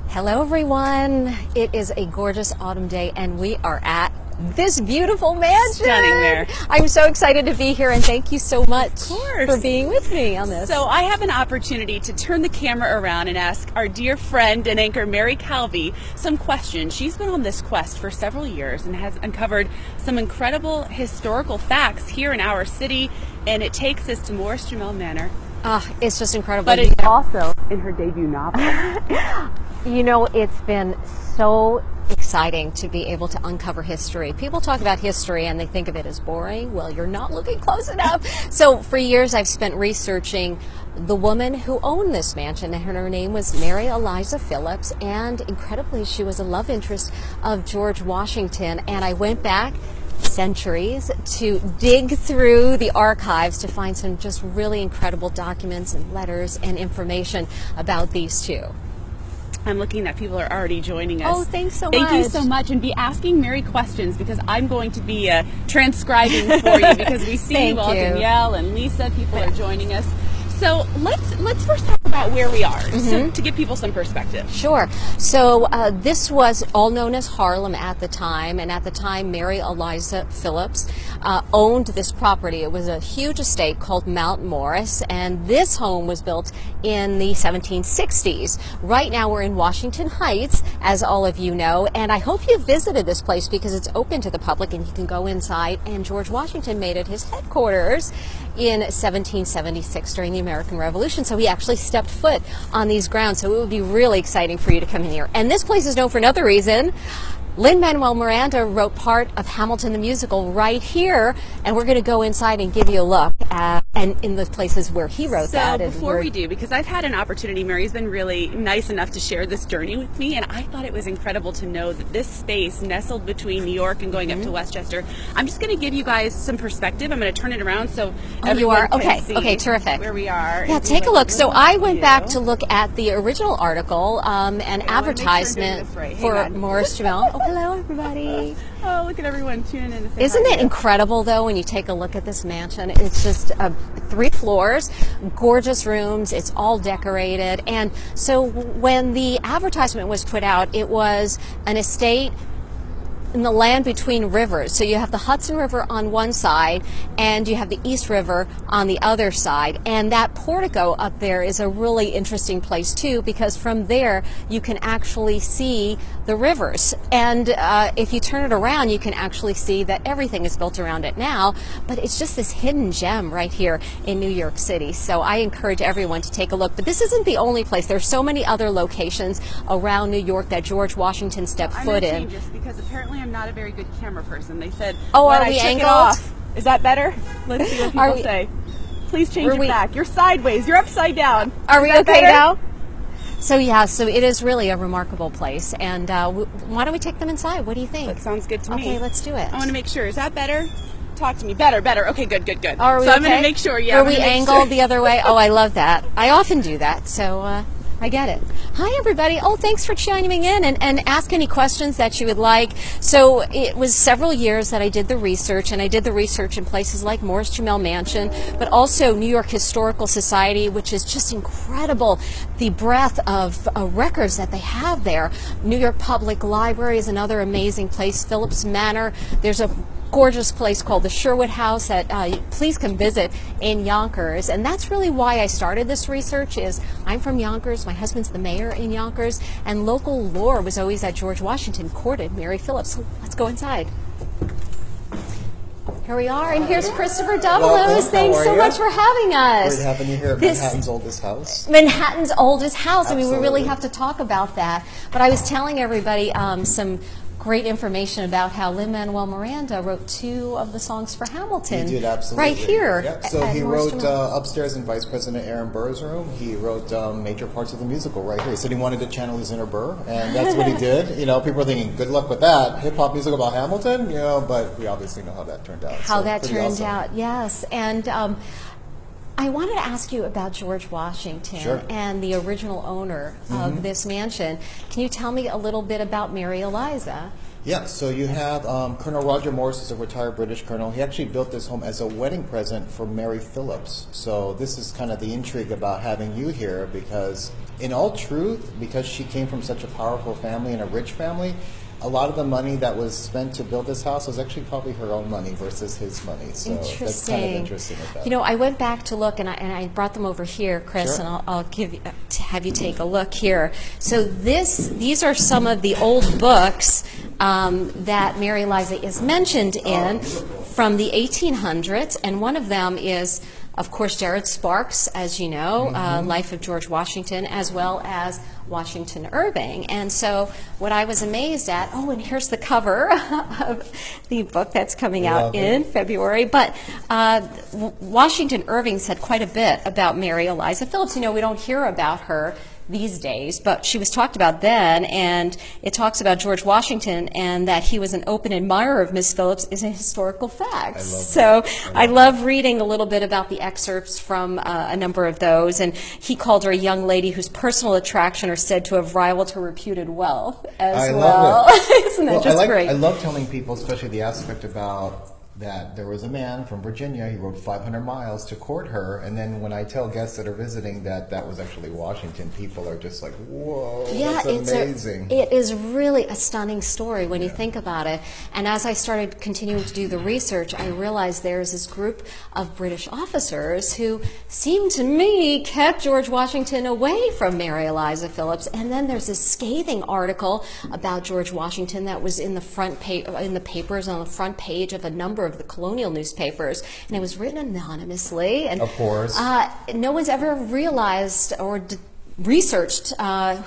Hello everyone. It is a gorgeous autumn day and we are at this beautiful mansion. Stunning there. I'm so excited to be here and thank you so much for being with me on this. So I have an opportunity to turn the camera around and ask our dear friend and anchor Mary Calvi some questions. She's been on this quest for several years and has uncovered some incredible historical facts here in our city, and it takes us to Morris-Jumel Manor. It's just incredible. But it's also in her debut novel. You know, it's been so exciting to be able to uncover history. People talk about history and they think of it as boring. Well, you're not looking close enough. So for years I've spent researching the woman who owned this mansion, and her name was Mary Philipse, and incredibly she was a love interest of George Washington. And I went back centuries to dig through the archives to find some just really incredible documents and letters and information about these two. I'm looking that people are already joining us. Oh, thanks so much. Thank you so much. And be asking Mary questions because I'm going to be transcribing for you because we see you all, Danielle and Lisa. People are joining us. So let's first talk about where we are, so to give people some perspective. Sure. So this was all known as Harlem at the time, and at the time Mary Philipse owned this property. It was a huge estate called Mount Morris, and this home was built in the 1760s. Right now we're in Washington Heights, as all of you know, and I hope you visited this place because it's open to the public and you can go inside, and George Washington made it his headquarters in 1776 during the American Revolution. So he actually stepped foot on these grounds. So it would be really exciting for you to come in here. And this place is known for another reason. Lin-Manuel Miranda wrote part of Hamilton the musical right here, and we're going to go inside and give you a look at, and in the places where he wrote that. So before we do, because I've had an opportunity, Mary's been really nice enough to share this journey with me, and I thought it was incredible to know that this space nestled between New York and going up to Westchester. I'm just going to give you guys some perspective. I'm going to turn it around so everyone can see okay, terrific. Where we are. Yeah, take a look. So I went back to look at the original article and advertisement for Morris-Jumel. Oh, hello, everybody. Oh, look at everyone tuning in to say Isn't hi. it incredible, though, when you take a look at this mansion? It's just 3 floors, gorgeous rooms, it's all decorated. And so when the advertisement was put out, it was an estate in the land between rivers. So you have the Hudson River on one side and you have the East River on the other side. And that portico up there is a really interesting place too, because from there you can actually see the rivers. And if you turn it around, you can actually see that everything is built around it now, but it's just this hidden gem right here in New York City. So I encourage everyone to take a look. But this isn't the only place. There's so many other locations around New York that George Washington stepped foot in. I'm going to change this because apparently I'm not a very good camera person. They said, oh, when are I we took angled? It off. Is that better? Let's see what people say. Please change it back. You're sideways. You're upside down. Are we okay now? So yeah, so it is really a remarkable place. And why don't we take them inside? What do you think? That sounds good to me. Okay, let's do it. I want to make sure. Is that better? Talk to me. Better. Okay, good. Are we so okay? I'm going to make sure. Yeah. Are we angled the other way? Oh, I love that. I often do that. So I get it. Hi, everybody. Oh, thanks for chiming in and ask any questions that you would like. So it was several years that I did the research, and I did the research in places like Morris-Jumel Mansion, but also New York Historical Society, which is just incredible, the breadth of records that they have there. New York Public Library is another amazing place. Phillips Manor. There's a gorgeous place called the Sherwood House that please come visit in Yonkers. And that's really why I started this research. Is I'm from Yonkers, my husband's the mayor in Yonkers, and local lore was always that George Washington courted Mary Philipse. So let's go inside. Here we are, and here's Christopher Davalos. Thanks so much for having us. Great having you here at Manhattan's oldest house. Manhattan's oldest house. Absolutely. I mean, we really have to talk about that. But I was telling everybody some great information about how Lin-Manuel Miranda wrote 2 of the songs for Hamilton. He did, absolutely. Right here. Yep. So he wrote upstairs in Vice President Aaron Burr's room. He wrote major parts of the musical right here. He said he wanted to channel his inner Burr, and that's what he did. You know, people are thinking, good luck with that. Hip-hop musical about Hamilton? You know, but we obviously know how that turned out. How that turned out, yes. And I wanted to ask you about George Washington and the original owner of this mansion. Can you tell me a little bit about Mary Eliza? Yeah, so you have Colonel Roger Morris is a retired British colonel. He actually built this home as a wedding present for Mary Philipse. So this is kind of the intrigue about having you here, because in all truth, because she came from such a powerful family and a rich family, a lot of the money that was spent to build this house was actually probably her own money versus his money. So that's kind of interesting with that. You know, I went back to look, and I brought them over here, Chris, Sure. and I'll have you take a look here. So these are some of the old books that Mary Eliza is mentioned in from the 1800s, and one of them is, of course, Jared Sparks, as you know, Life of George Washington, as well as Washington Irving. And so what I was amazed at, oh, and here's the cover of the book that's coming out in February. But Washington Irving said quite a bit about Mary Eliza Phillips. You know, we don't hear about her these days, but she was talked about then, and it talks about George Washington, and that he was an open admirer of Miss Phillips is a historical fact. So I love reading a little bit about the excerpts from a number of those, and he called her a young lady whose personal attraction are said to have rivaled her reputed wealth as well. Love it. Isn't that just great? I love telling people, especially the aspect about that there was a man from Virginia, he rode 500 miles to court her, and then when I tell guests that are visiting that that was actually Washington, people are just like, whoa, Yeah, that's amazing. it is really a stunning story when you think about it. And as I started continuing to do the research, I realized there's this group of British officers who seemed to me kept George Washington away from Mary Eliza Phillips. And then there's this scathing article about George Washington that was in the in the papers on the front page of a number of the colonial newspapers, and it was written anonymously. And of course, no one's ever realized or researched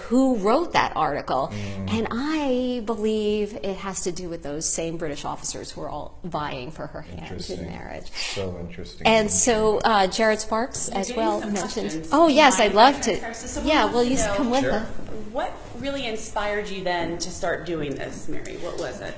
who wrote that article, and I believe it has to do with those same British officers who are all vying for her hand in marriage. So interesting. And so Jared Sparks as well mentioned. Questions. Oh yes, I'd love to. So Yeah, well, you come with Sure. us. What really inspired you then to start doing this, Mary? What was it?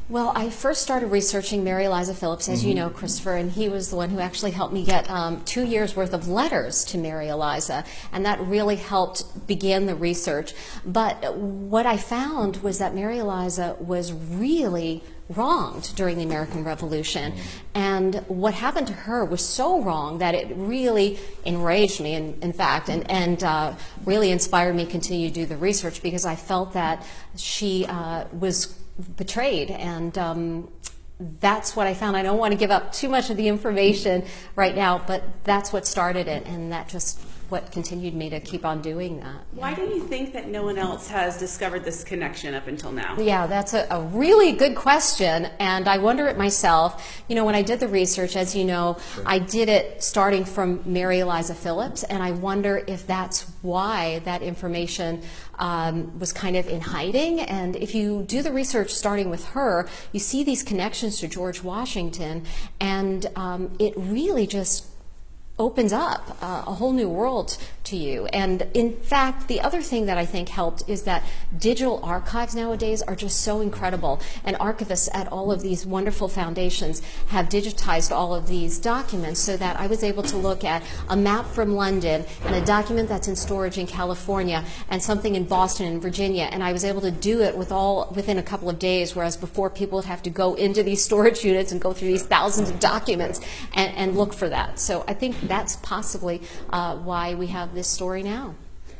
Well, I first started researching Mary Eliza Phillips, as you know, Christopher, and he was the one who actually helped me get 2 years' worth of letters to Mary Eliza, and that really helped begin the research. But what I found was that Mary Eliza was really wronged during the American Revolution, and what happened to her was so wrong that it really enraged me, in fact, and really inspired me to continue to do the research, because I felt that she was betrayed, and that's what I found. I don't want to give up too much of the information right now, but that's what started it, and that just what continued me to keep on doing that. Why do you think that no one else has discovered this connection up until now? Yeah, that's a really good question, and I wonder it myself. You know, when I did the research, as you know, I did it starting from Mary Eliza Phillips, and I wonder if that's why that information was kind of in hiding. And if you do the research starting with her, you see these connections to George Washington, and it really just opens up a whole new world to you. And in fact, the other thing that I think helped is that digital archives nowadays are just so incredible, and archivists at all of these wonderful foundations have digitized all of these documents, so that I was able to look at a map from London and a document that's in storage in California and something in Boston and Virginia, and I was able to do it within a couple of days, whereas before people would have to go into these storage units and go through these thousands of documents and look for that. So I think that's possibly why we have this story now.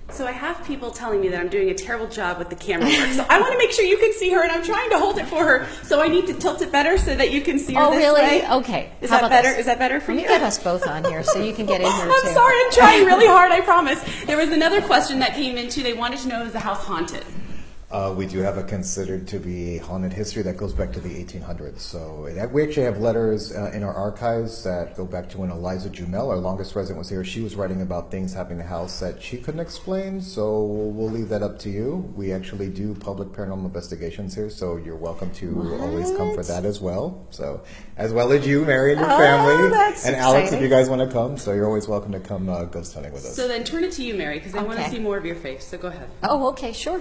So I have people telling me that I'm doing a terrible job with the camera work. So I want to make sure you can see her, and I'm trying to hold it for her. So I need to tilt it better so that you can see her Oh, this really? way. Okay. Is How that about better? this? Is that better for Let you? me get us both on here so you can get in here too. I'm sorry, I'm trying really hard, I promise. There was another question that came in too. They wanted to know, is the house haunted? We do have a considered to be haunted history that goes back to the 1800s. So we actually have letters in our archives that go back to when Morris-Jumel, our longest resident, was here. She was writing about things happening in the house that she couldn't explain, so we'll leave that up to you. We actually do public paranormal investigations here, so you're welcome to always come for that as well. So, as well as you, Mary, and your family, that's and Alex, exciting. if you guys want to come. So you're always welcome to come ghost hunting with us. So then turn it to you, Mary, because I want to Okay. see more of your face. So go ahead. Oh, okay, sure.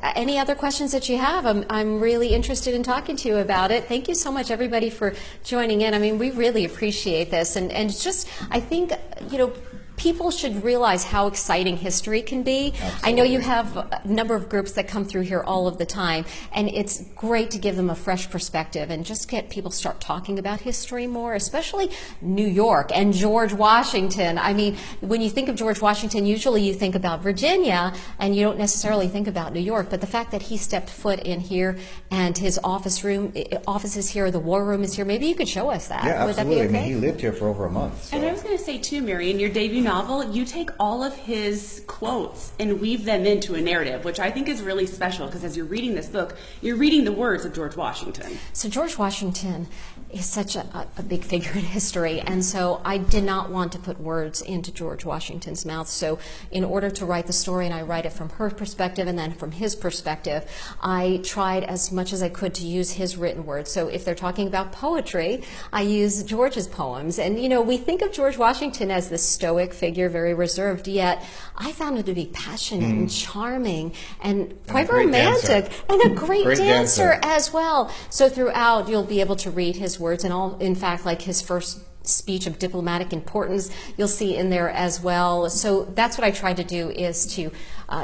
Any other questions that you have? I'm really interested in talking to you about it. Thank you so much, everybody, for joining in. I mean, we really appreciate this, and it's just, I think, you know, people should realize how exciting history can be. Absolutely. I know you have a number of groups that come through here all of the time, and it's great to give them a fresh perspective and just get people start talking about history more, especially New York and George Washington. I mean, when you think of George Washington, usually you think about Virginia, and you don't necessarily think about New York, but the fact that he stepped foot in here and his office is here, the war room is here, maybe you could show us that. Yeah, Would that be absolutely. okay? I mean, he lived here for over a month. So. And I was going to say too, Mary, in your debut novel, you take all of his quotes and weave them into a narrative, which I think is really special because as you're reading this book, you're reading the words of George Washington. So George Washington is such a big figure in history, and so I did not want to put words into George Washington's mouth. So in order to write the story, and I write it from her perspective and then from his perspective, I tried as much as I could to use his written words. So if they're talking about poetry, I use George's poems. And you know, we think of George Washington as this stoic figure, very reserved, yet I found him to be passionate and charming and quite romantic and a great dancer as well. So throughout, you'll be able to read his words, and all, in fact, like his first speech of diplomatic importance, you'll see in there as well. So that's what I tried to do, is to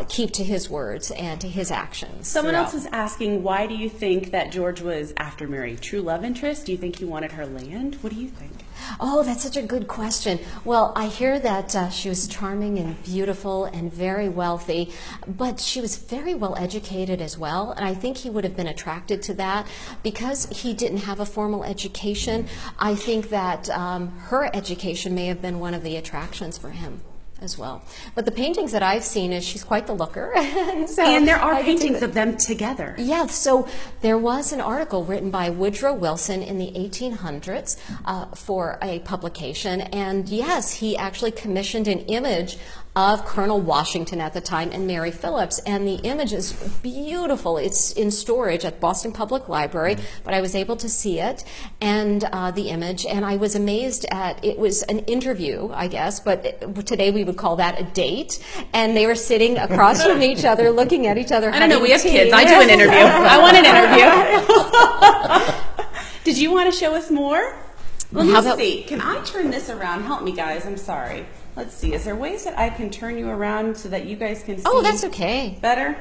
keep to his words and to his actions. Someone else was asking, why do you think that George was after Mary? True love interest? Do you think he wanted her land? What do you think? Oh, that's such a good question. Well, I hear that she was charming and beautiful and very wealthy, but she was very well educated as well, and I think he would have been attracted to that. Because he didn't have a formal education, I think that her education may have been one of the attractions for him as well. But the paintings that I've seen is she's quite the looker. And there are paintings of them together. Yeah, so there was an article written by Woodrow Wilson in the 1800s for a publication, and yes, he actually commissioned an image of Colonel Washington at the time and Mary Philipse, and the image is beautiful. It's in storage at Boston Public Library, but I was able to see it and the image, and I was amazed at, it was an interview, I guess, but today we would call that a date, and they were sitting across from each other, looking at each other. I don't know, we have kids. I do an interview. I want an interview. Did you want to show us more? Let me see. Can I turn this around? Help me, guys. I'm sorry. Let's see. Is there ways that I can turn you around so that you guys can see? Oh, that's okay. Better?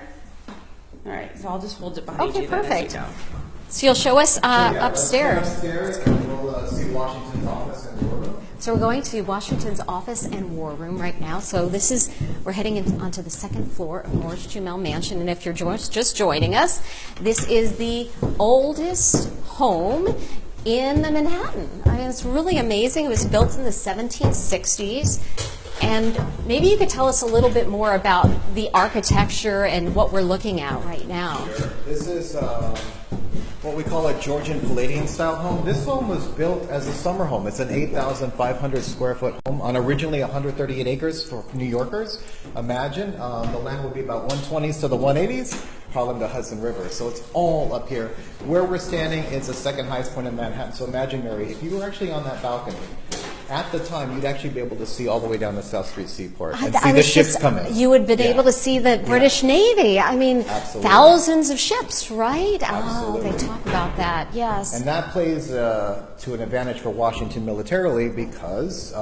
All right. So I'll just hold it behind you. Okay, perfect. Then as you go. So you'll show us upstairs. Upstairs, and we'll see Washington's office and war room. So we're going to Washington's office and war room right now. So this is, we're heading onto the second floor of Morris-Jumel Mansion. And if you're just joining us, this is the oldest home in the Manhattan. I mean, it's really amazing. It was built in the 1760s. And maybe you could tell us a little bit more about the architecture and what we're looking at right now. Sure. This is what we call a Georgian Palladian style home. This home was built as a summer home. It's an 8,500 square foot home on originally 138 acres for New Yorkers. Imagine the land would be about 120s to the 180s, Harlem to Hudson River. So it's all up here. Where we're standing is the second highest point in Manhattan. So imagine, Mary, if you were actually on that balcony, at the time, you'd actually be able to see all the way down the South Street Seaport and see the ships coming. You would have been able to see the British Navy. I mean, thousands of ships, right? Absolutely. Oh, they talk about that, yes. And that plays to an advantage for Washington militarily because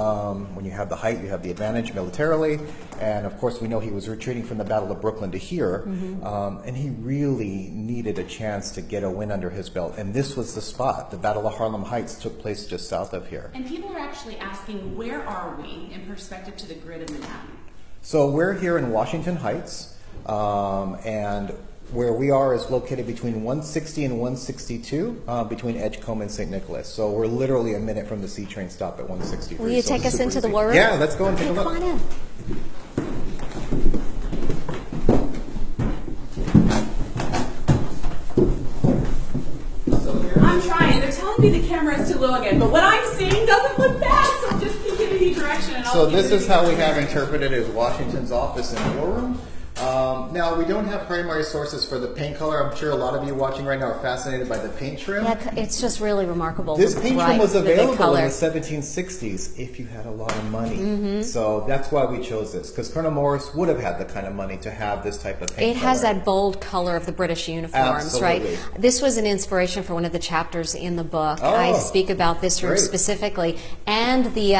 when you have the height, you have the advantage militarily. And of course, we know he was retreating from the Battle of Brooklyn to here. And he really needed a chance to get a win under his belt. And this was the spot. The Battle of Harlem Heights took place just south of here. And people are actually asking, where are we in perspective to the grid of Manhattan? So we're here in Washington Heights, and where we are is located between 160 and 162, between Edgecombe and St. Nicholas. So we're literally a minute from the C train stop at 163. Will you take us into the war room? Yeah, let's go and take a look. Come on in. I'm trying. They're telling me the camera is too low again, but what I'm seeing doesn't look bad, so just keep giving me direction. And So this is how we have interpreted as Washington's office and war room. Now, we don't have primary sources for the paint color. I'm sure a lot of you watching right now are fascinated by the paint trim. Yeah, it's just really remarkable. This paint trim was available in the color. 1760s if you had a lot of money. So that's why we chose this, because Colonel Morris would have had the kind of money to have this type of paint It has that bold color of the British uniforms, Absolutely. right? This was an inspiration for one of the chapters in the book. I speak about this room great. specifically, and the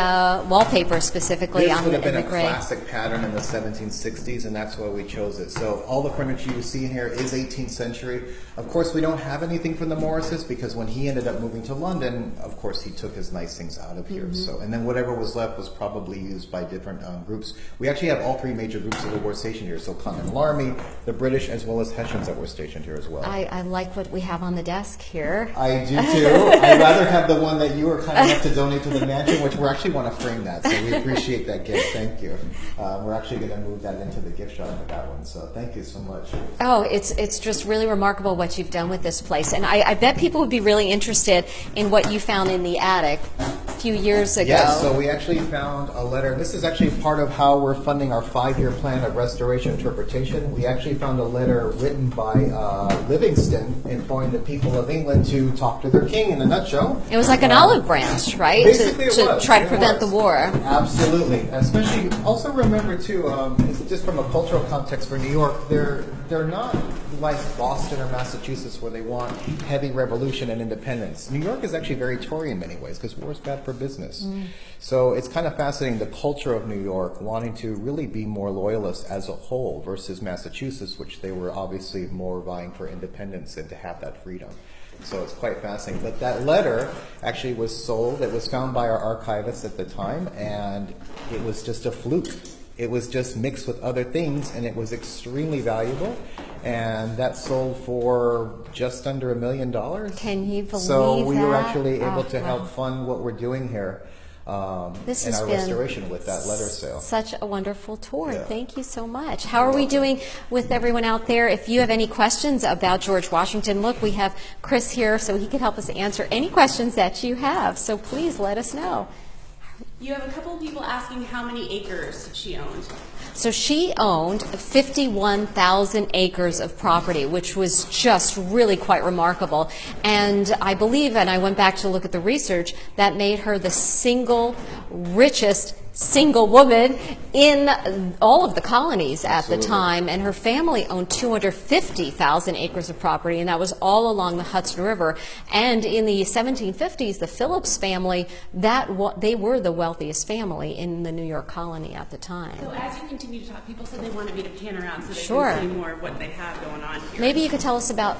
wallpaper specifically This on would have been the a gray. classic pattern in the 1760s, and that's why we chose it. So all the furniture you see in here is 18th century. Of course, we don't have anything from the Morrises, because when he ended up moving to London, of course, he took his nice things out of here. So, and then whatever was left was probably used by different groups. We actually have all three major groups that were stationed here. So Continental Army, the British, as well as Hessians that were stationed here as well. I like what we have on the desk here. I do too. I'd rather have the one that you were kind enough to donate to the mansion, which we actually want to frame that. So we appreciate that gift. Thank you. We're actually going to move that into the gift shop for that one. So thank you so much. Oh, it's just really remarkable what you've done with this place. And I bet people would be really interested in what you found in the attic a few years ago. Yes, so we actually found a letter. This is actually part of how we're funding our 5-year plan of restoration interpretation. We actually found a letter written by Livingston imploring the people of England to talk to their king in a nutshell. It was like an olive branch, right? Basically it to was. try to It prevent was. the war. Absolutely. Especially, also remember too, just from a cultural context for New York, they're not like Boston or Massachusetts where they want heavy revolution and independence. New York is actually very Tory in many ways because war is bad for business. So it's kind of fascinating, the culture of New York wanting to really be more loyalist as a whole versus Massachusetts, which they were obviously more vying for independence and to have that freedom. So it's quite fascinating. But that letter actually was sold. It was found by our archivist at the time, and it was just a fluke. It was just mixed with other things, and it was extremely valuable. And that sold for just under $1 million. Can you believe So we were that? actually able to wow. help fund what we're doing here This in has our been restoration with that letter sale. Such a wonderful tour. Yeah. Thank you so much. How are we doing with everyone out there? If you have any questions about George Washington, look, we have Chris here, so he can help us answer any questions that you have. So please let us know. You have a couple of people asking how many acres she owned. So she owned 51,000 acres of property, which was just really quite remarkable. And I believe, and I went back to look at the research, that made her the single richest single woman in all of the colonies at the time, and her family owned 250,000 acres of property, and that was all along the Hudson River. And in the 1750s, the Phillips family, they were the wealthiest family in the New York colony at the time. So as you continue to talk, people said they wanted me to pan around so they Sure. can see more of what they have going on here. Maybe you could tell us about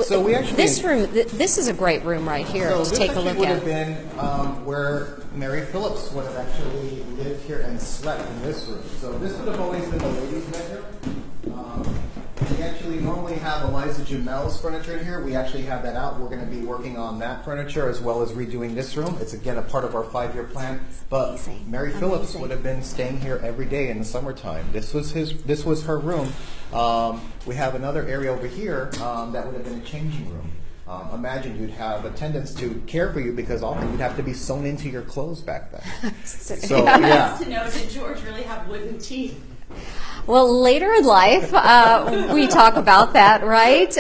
So we actually- this room. This is a great room right here So to this take a actually look would at. have been where Mary Philipse would have actually lived here and slept in this room. So this would have always been the ladies' bedroom. We actually normally have Eliza Jumel's furniture in here. We actually have that out. We're going to be working on that furniture as well as redoing this room. It's again a part of our 5-year plan. But Amazing. Mary Philipse Amazing. would have been staying here every day in the summertime. This was her room. We have another area over here that would have been a changing room. Imagine you'd have attendants to care for you because often you'd have to be sewn into your clothes back then. So yeah. To know, did George really have wooden teeth? Well, later in life, we talk about that, right?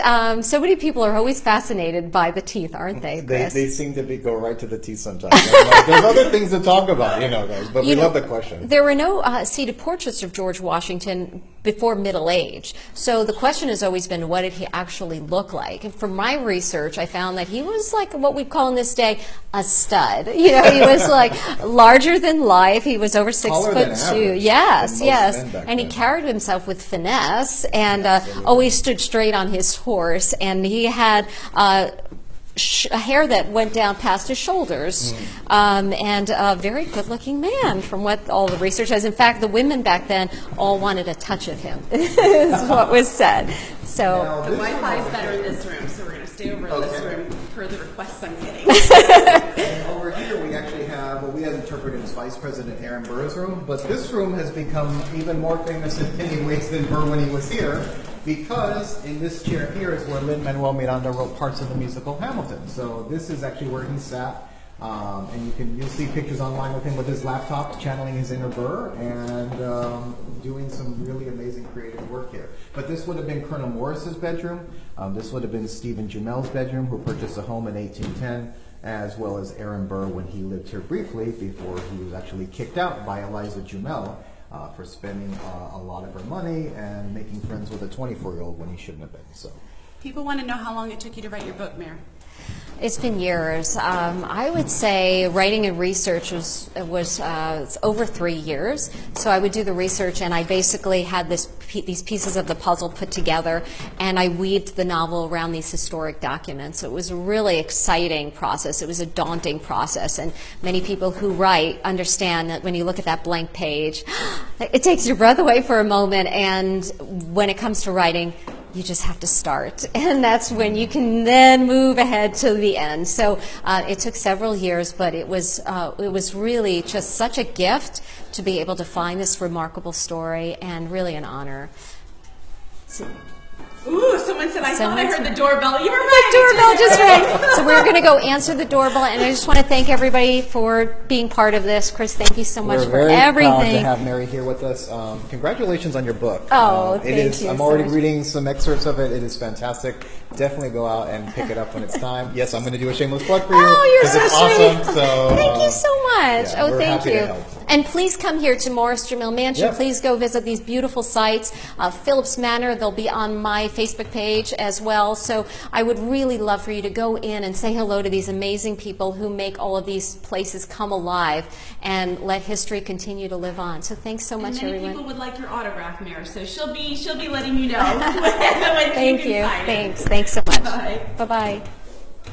So many people are always fascinated by the teeth, aren't they, Chris? They seem to go right to the teeth sometimes. There's other things to talk about, guys, but we love the question. There were no seated portraits of George Washington before middle age. So the question has always been, what did he actually look like? And from my research, I found that he was like what we call in this day a stud. He was like larger than life. He was over 6'2". Taller than average Yes, than most yes. men back And he then. carried himself with finesse and always stood straight on his horse. And he had a hair that went down past his shoulders, and a very good-looking man from what all the research has. In fact, the women back then all wanted a touch of him, is what was said. So Now, The this Wi-Fi is room- better in this room, so we're going to stay over in this Okay. room per the requests I'm getting. And over here we actually have what we have interpreted as Vice President Aaron Burr's room, but this room has become even more famous in many ways than Burr when he was here, because in this chair here is where Lin-Manuel Miranda wrote parts of the musical Hamilton. So this is actually where he sat And you'll see pictures online with him with his laptop, channeling his inner Burr, and doing some really amazing creative work here. But this would have been Colonel Morris's bedroom. This would have been Stephen Jumel's bedroom, who purchased a home in 1810, as well as Aaron Burr when he lived here briefly before he was actually kicked out by Eliza Jumel for spending a lot of her money and making friends with a 24-year-old when he shouldn't have been. So, people want to know how long it took you to write your book, Mary. It's been years. I would say writing and research was over 3 years. So I would do the research, and I basically had these pieces of the puzzle put together, and I weaved the novel around these historic documents. So it was a really exciting process. It was a daunting process, and many people who write understand that when you look at that blank page, it takes your breath away for a moment, and when it comes to writing, you just have to start, and that's when you can then move ahead to the end. So it took several years, but it was really just such a gift to be able to find this remarkable story, and really an honor. So, ooh, someone said, I thought I heard the doorbell. You were right. The doorbell just rang. So we're going to go answer the doorbell, and I just want to thank everybody for being part of this. Chris, thank you so much for everything. We're very proud to have Mary here with us. Congratulations on your book. Oh, thank you. I'm already reading some excerpts of it. It is fantastic. Definitely go out and pick it up when it's time. Yes, I'm going to do a shameless plug for you. Oh, you're so it's sweet. Awesome. So, thank you so much. Yeah, we're thank happy you. to help. And please come here to Morris-Jumel Mansion. Yep. Please go visit these beautiful sites. Phillips Manor, they'll be on my Facebook page as well. So I would really love for you to go in and say hello to these amazing people who make all of these places come alive and let history continue to live on. So thanks so much, and many everyone. People would like your autograph, Mary, so she'll be letting you know when Thank you. sign it. Thanks so much. Bye. Bye-bye.